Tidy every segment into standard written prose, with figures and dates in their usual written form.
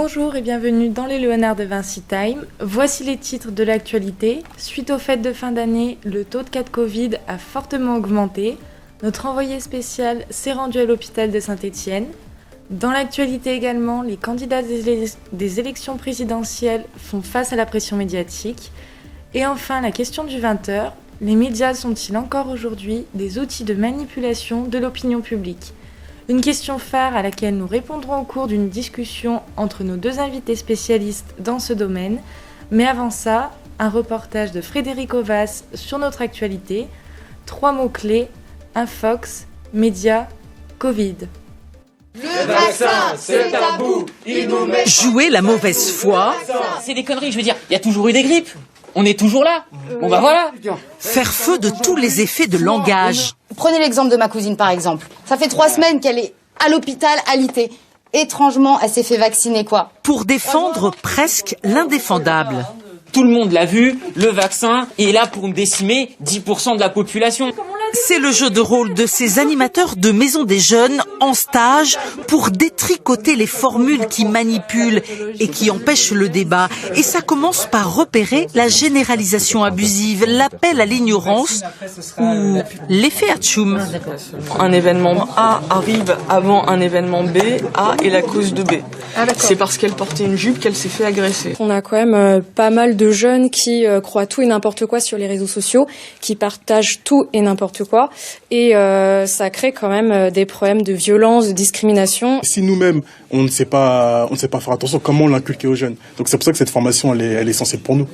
Bonjour et bienvenue dans les Léonard de Vinci Time. Voici les titres de l'actualité. Suite aux fêtes de fin d'année, le taux de cas de Covid a fortement augmenté. Notre envoyé spécial s'est rendu à l'hôpital de Saint-Étienne. Dans l'actualité également, les candidats des élections présidentielles font face à la pression médiatique. Et enfin, la question du 20h, les médias sont-ils encore aujourd'hui des outils de manipulation de l'opinion publique ? Une question phare à laquelle nous répondrons au cours d'une discussion entre nos deux invités spécialistes dans ce domaine. Mais avant ça, un reportage de Frédéric Ovas sur notre actualité. 3 mots-clés, Infox, médias, Covid. Le vaccin, c'est tabou, il nous met... Jouer la mauvaise foi. C'est des conneries, je veux dire, il y a toujours eu des grippes. On est toujours là. Bon bah voilà. Faire feu de tous les effets de langage. Prenez l'exemple de ma cousine par exemple. Ça fait 3 semaines qu'elle est à l'hôpital alitée. Étrangement, elle s'est fait vacciner quoi. Pour défendre presque l'indéfendable. Tout le monde l'a vu, le vaccin est là pour décimer 10% de la population. C'est le jeu de rôle de ces animateurs de maison des jeunes en stage pour détricoter les formules qui manipulent et qui empêchent le débat. Et ça commence par repérer la généralisation abusive, l'appel à l'ignorance ou l'effet Hatchoum. Un événement A arrive avant un événement B, A est la cause de B. C'est parce qu'elle portait une jupe qu'elle s'est fait agresser. On a quand même pas mal de jeunes qui croient tout et n'importe quoi sur les réseaux sociaux, qui partagent tout et n'importe quoi, et ça crée quand même des problèmes de violence, de discrimination. Si nous-mêmes on ne sait pas faire attention, comment l'inculquer aux jeunes? Donc c'est pour ça que cette formation elle est essentielle pour nous.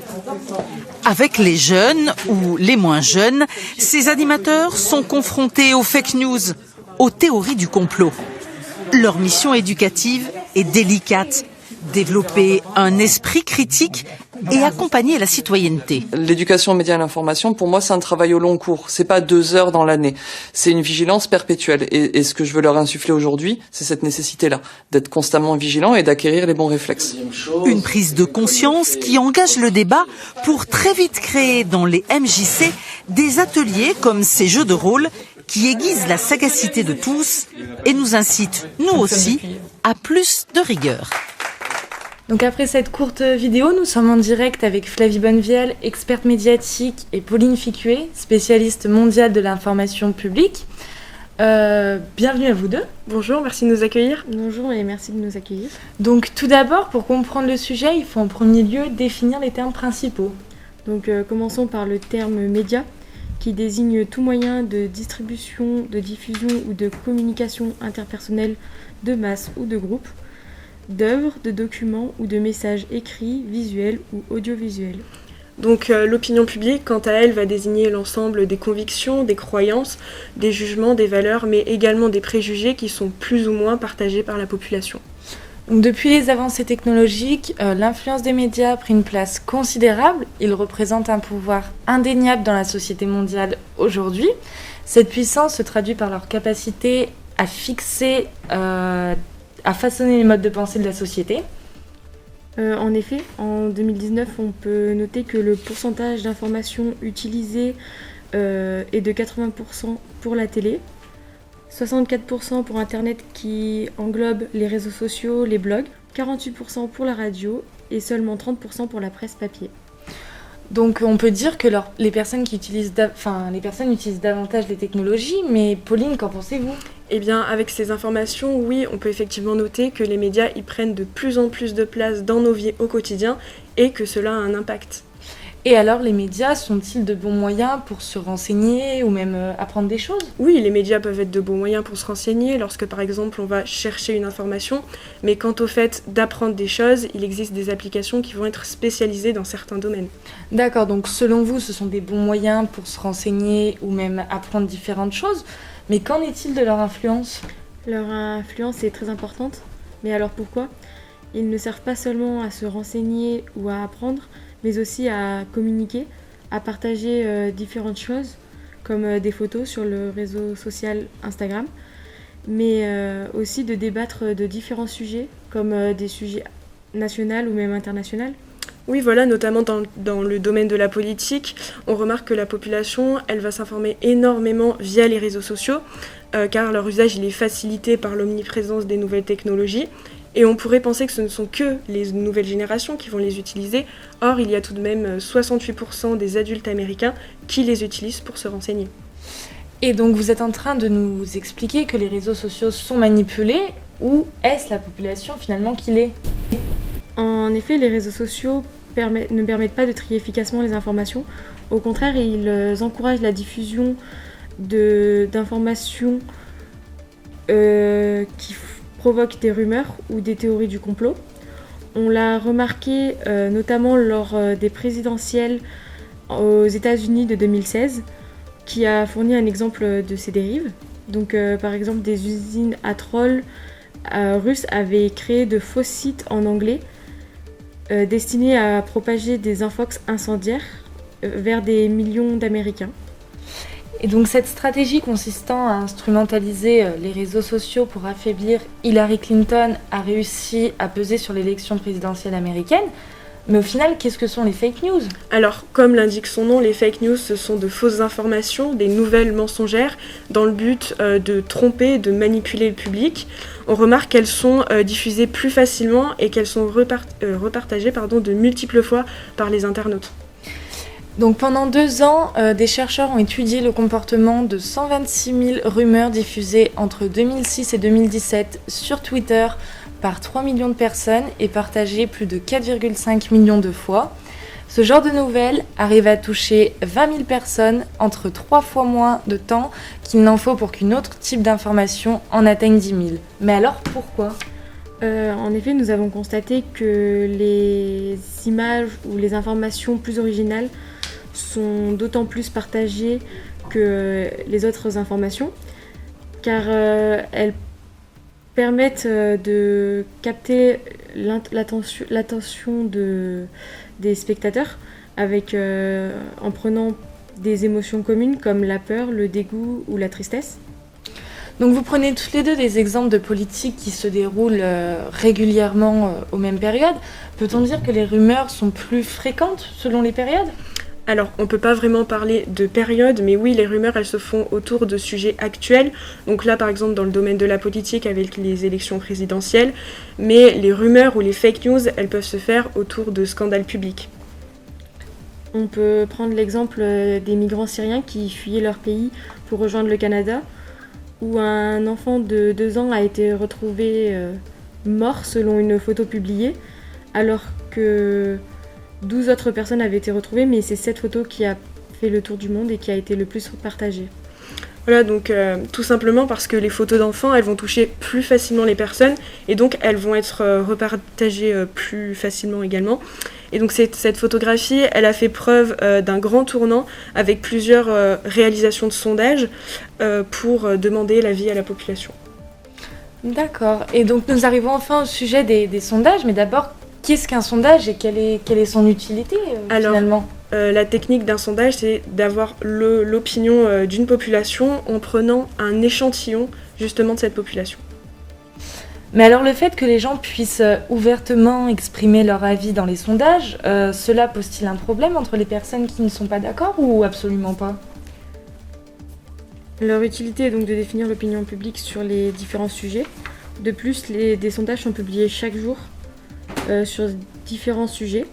Avec les jeunes ou les moins jeunes, ces animateurs sont confrontés aux fake news, aux théories du complot. Leur mission éducative est délicate. Développer un esprit critique et accompagner la citoyenneté. L'éducation aux médias et à l'information, pour moi, c'est un travail au long cours. C'est pas 2 heures dans l'année. C'est une vigilance perpétuelle. Et ce que je veux leur insuffler aujourd'hui, c'est cette nécessité-là, d'être constamment vigilant et d'acquérir les bons réflexes. Une prise de conscience qui engage le débat pour très vite créer dans les MJC des ateliers comme ces jeux de rôle qui aiguisent la sagacité de tous et nous incitent, nous aussi, à plus de rigueur. Donc après cette courte vidéo, nous sommes en direct avec Flavie Bonnevielle, experte médiatique, et Pauline Ficuet, spécialiste mondiale de l'information publique. Bienvenue à vous deux. Bonjour, merci de nous accueillir. Bonjour et merci de nous accueillir. Donc tout d'abord, pour comprendre le sujet, il faut en premier lieu définir les termes principaux. Donc commençons par le terme média, qui désigne tout moyen de distribution, de diffusion ou de communication interpersonnelle de masse ou de groupe, d'œuvres, de documents ou de messages écrits, visuels ou audiovisuels. Donc l'opinion publique, quant à elle, va désigner l'ensemble des convictions, des croyances, des jugements, des valeurs, mais également des préjugés qui sont plus ou moins partagés par la population. Donc, depuis les avancées technologiques, l'influence des médias a pris une place considérable. Ils représentent un pouvoir indéniable dans la société mondiale aujourd'hui. Cette puissance se traduit par leur capacité à fixer, à façonner les modes de pensée de la société. En effet, en 2019, on peut noter que le pourcentage d'informations utilisées est de 80% pour la télé, 64% pour Internet qui englobe les réseaux sociaux, les blogs, 48% pour la radio et seulement 30% pour la presse papier. Donc on peut dire que les personnes utilisent davantage les technologies, mais Pauline, qu'en pensez-vous ? Eh bien, avec ces informations, oui, on peut effectivement noter que les médias y prennent de plus en plus de place dans nos vies au quotidien et que cela a un impact. Et alors, les médias sont-ils de bons moyens pour se renseigner ou même apprendre des choses ? Oui, les médias peuvent être de bons moyens pour se renseigner lorsque, par exemple, on va chercher une information. Mais quant au fait d'apprendre des choses, il existe des applications qui vont être spécialisées dans certains domaines. D'accord, donc selon vous, ce sont des bons moyens pour se renseigner ou même apprendre différentes choses. Mais qu'en est-il de leur influence ? Leur influence est très importante. Mais alors pourquoi ? Ils ne servent pas seulement à se renseigner ou à apprendre, mais aussi à communiquer, à partager différentes choses, comme des photos sur le réseau social Instagram, mais aussi de débattre de différents sujets, comme des sujets nationaux ou même internationaux. Oui, voilà, notamment dans le domaine de la politique, on remarque que la population, elle va s'informer énormément via les réseaux sociaux, car leur usage il est facilité par l'omniprésence des nouvelles technologies. Et on pourrait penser que ce ne sont que les nouvelles générations qui vont les utiliser. Or, il y a tout de même 68% des adultes américains qui les utilisent pour se renseigner. Et donc vous êtes en train de nous expliquer que les réseaux sociaux sont manipulés, ou est-ce la population finalement qui l'est ? En effet, les réseaux sociaux ne permettent pas de trier efficacement les informations. Au contraire, ils encouragent la diffusion d'informations qui provoquent des rumeurs ou des théories du complot. On l'a remarqué notamment lors des présidentielles aux États-Unis de 2016, qui a fourni un exemple de ces dérives. Donc, par exemple, des usines à trolls russes avaient créé de faux sites en anglais destinés à propager des infox incendiaires vers des millions d'Américains. Et donc cette stratégie consistant à instrumentaliser les réseaux sociaux pour affaiblir Hillary Clinton a réussi à peser sur l'élection présidentielle américaine. Mais au final, qu'est-ce que sont les fake news ? Alors, comme l'indique son nom, les fake news, ce sont de fausses informations, des nouvelles mensongères, dans le but de tromper, de manipuler le public. On remarque qu'elles sont diffusées plus facilement et qu'elles sont repartagées de multiples fois par les internautes. Donc pendant 2 ans, des chercheurs ont étudié le comportement de 126 000 rumeurs diffusées entre 2006 et 2017 sur Twitter par 3 millions de personnes et partagées plus de 4,5 millions de fois. Ce genre de nouvelles arrive à toucher 20 000 personnes entre 3 fois moins de temps qu'il n'en faut pour qu'une autre type d'information en atteigne 10 000. Mais alors pourquoi ? En effet, nous avons constaté que les images ou les informations plus originales sont d'autant plus partagées que les autres informations, car elles permettent de capter l'attention des spectateurs en prenant des émotions communes comme la peur, le dégoût ou la tristesse. Donc vous prenez toutes les deux des exemples de politiques qui se déroulent régulièrement aux mêmes périodes. Peut-on dire que les rumeurs sont plus fréquentes selon les périodes ? Alors, on ne peut pas vraiment parler de période, mais oui, les rumeurs, elles se font autour de sujets actuels. Donc là, par exemple, dans le domaine de la politique, avec les élections présidentielles. Mais les rumeurs ou les fake news, elles peuvent se faire autour de scandales publics. On peut prendre l'exemple des migrants syriens qui fuyaient leur pays pour rejoindre le Canada, où un enfant de 2 ans a été retrouvé mort selon une photo publiée, alors que 12 autres personnes avaient été retrouvées, mais c'est cette photo qui a fait le tour du monde et qui a été le plus partagée. Voilà, donc tout simplement parce que les photos d'enfants, elles vont toucher plus facilement les personnes et donc elles vont être repartagées plus facilement également. Et donc cette photographie, elle a fait preuve d'un grand tournant avec plusieurs réalisations de sondages pour demander l'avis à la population. D'accord. Et donc nous arrivons enfin au sujet des sondages, mais d'abord, qu'est-ce qu'un sondage et quelle est son utilité finalement ? La technique d'un sondage, c'est d'avoir l'opinion d'une population en prenant un échantillon justement de cette population. Mais alors le fait que les gens puissent ouvertement exprimer leur avis dans les sondages, cela pose-t-il un problème entre les personnes qui ne sont pas d'accord ou absolument pas ? Leur utilité est donc de définir l'opinion publique sur les différents sujets. De plus, des sondages sont publiés chaque jour sur différents sujets.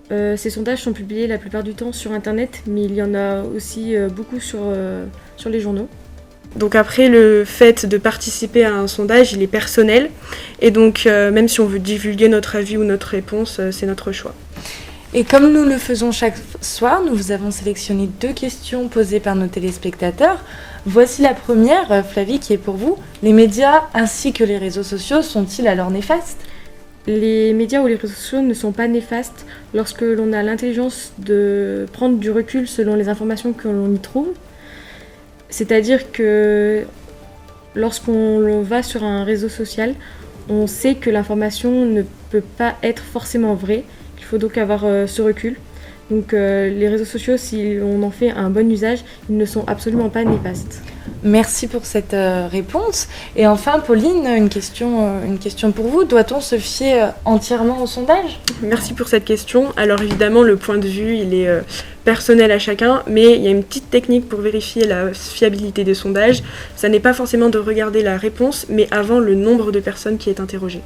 Ces sondages sont publiés la plupart du temps sur Internet, mais il y en a aussi beaucoup sur les journaux. Donc après, le fait de participer à un sondage, il est personnel. Et donc, même si on veut divulguer notre avis ou notre réponse, c'est notre choix. Et comme nous le faisons chaque soir, nous vous avons sélectionné 2 questions posées par nos téléspectateurs. Voici la première, Flavie, qui est pour vous. Les médias ainsi que les réseaux sociaux sont-ils alors néfastes ? Les médias ou les réseaux sociaux ne sont pas néfastes lorsque l'on a l'intelligence de prendre du recul selon les informations que l'on y trouve. C'est-à-dire que lorsqu'on va sur un réseau social, on sait que l'information ne peut pas être forcément vraie. Il faut donc avoir ce recul. Donc les réseaux sociaux, si on en fait un bon usage, ils ne sont absolument pas néfastes. Merci pour cette réponse. Et enfin, Pauline, une question pour vous. Doit-on se fier entièrement au sondage ? Merci pour cette question. Alors évidemment, le point de vue, il est personnel à chacun, mais il y a une petite technique pour vérifier la fiabilité des sondages. Ça n'est pas forcément de regarder la réponse, mais avant le nombre de personnes qui est interrogé.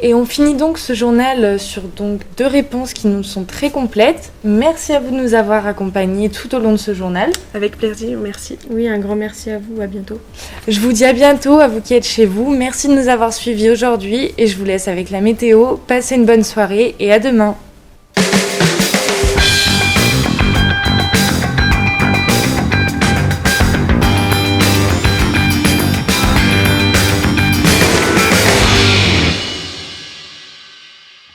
Et on finit donc ce journal sur 2 réponses qui nous sont très complètes. Merci à vous de nous avoir accompagnés tout au long de ce journal. Avec plaisir, merci. Oui, un grand merci à vous, à bientôt. Je vous dis à bientôt, à vous qui êtes chez vous. Merci de nous avoir suivis aujourd'hui et je vous laisse avec la météo. Passez une bonne soirée et à demain.